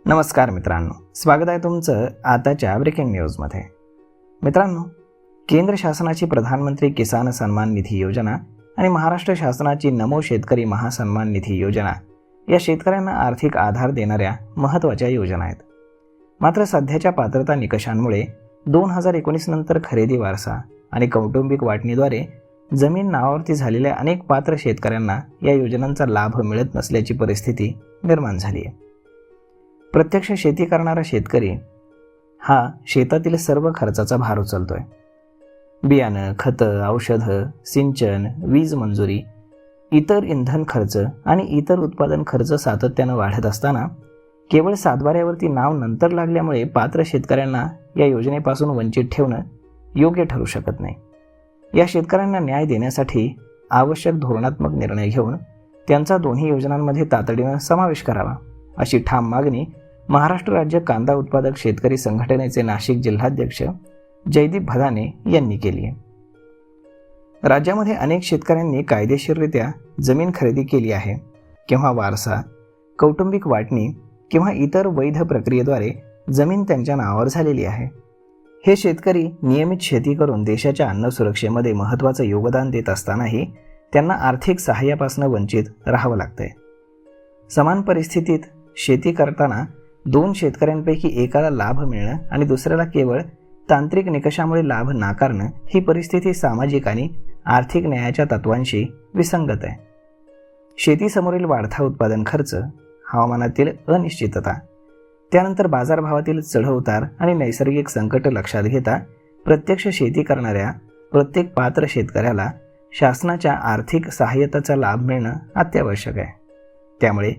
नमस्कार मित्रांनो, स्वागत आहे तुमचं आताच्या ब्रेकिंग न्यूजमध्ये। मित्रांनो, केंद्र शासनाची प्रधानमंत्री किसान सन्मान निधी योजना आणि महाराष्ट्र शासनाची नमो शेतकरी महासन्मान निधी योजना या शेतकऱ्यांना आर्थिक आधार देणाऱ्या महत्त्वाच्या योजना आहेत। मात्र सध्याच्या पात्रता निकषांमुळे 2019 नंतर खरेदी वारसा आणि कौटुंबिक वाटणीद्वारे जमीन नावावरती झालेल्या अनेक पात्र शेतकऱ्यांना या योजनांचा लाभ मिळत नसल्याची परिस्थिती निर्माण झाली आहे। प्रत्यक्ष शेती करणारा शेतकरी हा शेतातील सर्व खर्चाचा भार उचलतोय। बियाणं, खतं, औषधं, सिंचन, वीज मंजुरी, इतर इंधन खर्च आणि इतर उत्पादन खर्च सातत्यानं वाढत असताना केवळ सातबाऱ्यावरती नाव नंतर लागल्यामुळे पात्र शेतकऱ्यांना या योजनेपासून वंचित ठेवणं योग्य ठरू शकत नाही। या शेतकऱ्यांना न्याय देण्यासाठी आवश्यक धोरणात्मक निर्णय घेऊन त्यांचा दोन्ही योजनांमध्ये तातडीनं समावेश करावा, अशी ठाम मागणी महाराष्ट्र राज्य कांदा उत्पादक शेतकरी संघटनेचे नाशिक जिल्हाध्यक्ष जयदीप भदाने यांनी केली आहे। राज्यामध्ये अनेक शेतकऱ्यांनी कायदेशीररित्या जमीन खरेदी केली आहे किंवा वारसा, कौटुंबिक वाटणी किंवा इतर वैध प्रक्रियेद्वारे जमीन त्यांच्या नावावर झालेली आहे। हे शेतकरी नियमित शेती करून देशाच्या अन्न सुरक्षेमध्ये महत्त्वाचं योगदान देत असतानाही त्यांना आर्थिक सहाय्यापासून वंचित राहावं लागतंय। समान परिस्थितीत शेती करताना दोन शेतकऱ्यांपैकी एकाला लाभ मिळणं आणि दुसऱ्याला केवळ तांत्रिक निकषामुळे लाभ नाकारणं ही परिस्थिती सामाजिक आणि आर्थिक न्यायाच्या तत्वांशी विसंगत आहे। शेतीसमोरील वाढता उत्पादन खर्च, हवामानातील अनिश्चितता, त्यानंतर बाजारभावातील चढउतार आणि नैसर्गिक संकट लक्षात घेता प्रत्यक्ष शेती करणाऱ्या प्रत्येक पात्र शेतकऱ्याला शासनाच्या आर्थिक सहाय्यतेचा लाभ मिळणं अत्यावश्यक आहे। त्यामुळे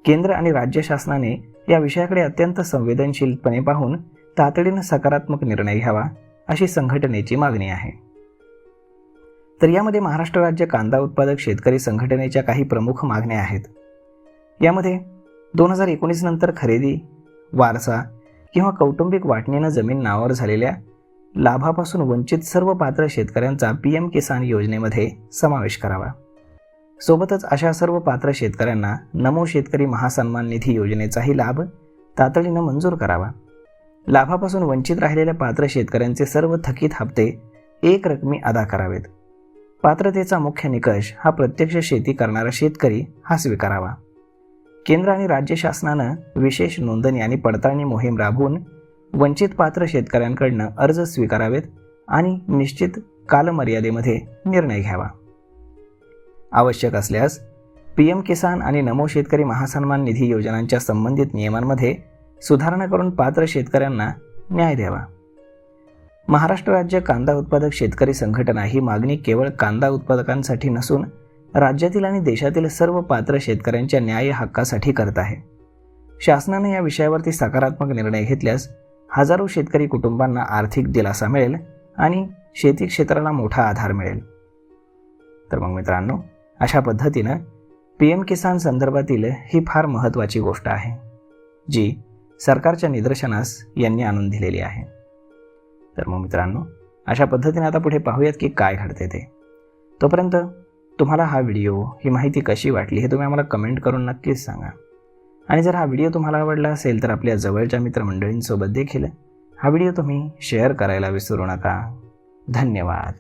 केंद्र आणि राज्य शासनाने या विषयाकडे अत्यंत संवेदनशीलपणे पाहून तातडीनं सकारात्मक निर्णय घ्यावा, अशी संघटनेची मागणी आहे। तर यामध्ये महाराष्ट्र राज्य कांदा उत्पादक शेतकरी संघटनेच्या काही प्रमुख मागण्या आहेत। यामध्ये 2019 नंतर खरेदी, वारसा किंवा कौटुंबिक वाटणीनं जमीन नावावर झालेल्या लाभापासून वंचित सर्व पात्र शेतकऱ्यांचा PM किसान योजनेमध्ये समावेश करावा। सोबतच अशा सर्व पात्र शेतकऱ्यांना नमो शेतकरी महासन्मान निधी योजनेचाही लाभ तातडीनं मंजूर करावा। लाभापासून वंचित राहिलेल्या पात्र शेतकऱ्यांचे सर्व थकीत हप्ते एक रकमी अदा करावेत। पात्रतेचा मुख्य निकष हा प्रत्यक्ष शेती करणारा शेतकरी हा स्वीकारावा। केंद्र आणि राज्य शासनानं विशेष नोंदणी आणि पडताळणी मोहीम राबवून वंचित पात्र शेतकऱ्यांकडनं अर्ज स्वीकारावेत आणि निश्चित कालमर्यादेमध्ये निर्णय घ्यावा। आवश्यक असल्यास PM किसान आणि नमो शेतकरी महासन्मान निधी योजनांच्या संबंधित नियमांमध्ये सुधारणा करून पात्र शेतकऱ्यांना न्याय द्यावा। महाराष्ट्र राज्य कांदा उत्पादक शेतकरी संघटना ही मागणी केवळ कांदा उत्पादकांसाठी नसून राज्यातील आणि देशातील सर्व पात्र शेतकऱ्यांच्या न्याय हक्कासाठी करत आहे। शासनाने या विषयावरती सकारात्मक निर्णय घेतल्यास हजारो शेतकरी कुटुंबांना आर्थिक दिलासा मिळेल आणि शेती क्षेत्राला मोठा आधार मिळेल। तर मग मित्रांनो, अशा पद्धतीनं PM किसान संदर्भातील ही फार महत्त्वाची गोष्ट आहे, जी सरकारच्या निदर्शनास यांनी आणून दिलेली आहे। तर मग मित्रांनो, अशा पद्धतीने आता पुढे पाहूयात की काय घडते ते। तोपर्यंत तुम्हाला हा व्हिडिओ, ही माहिती कशी वाटली हे तुम्ही आम्हाला कमेंट करून नक्कीच सांगा। आणि जर हा व्हिडिओ तुम्हाला आवडला असेल तर आपल्या जवळच्या मित्रमंडळींसोबत देखील हा व्हिडिओ तुम्ही शेअर करायला विसरू नका। धन्यवाद।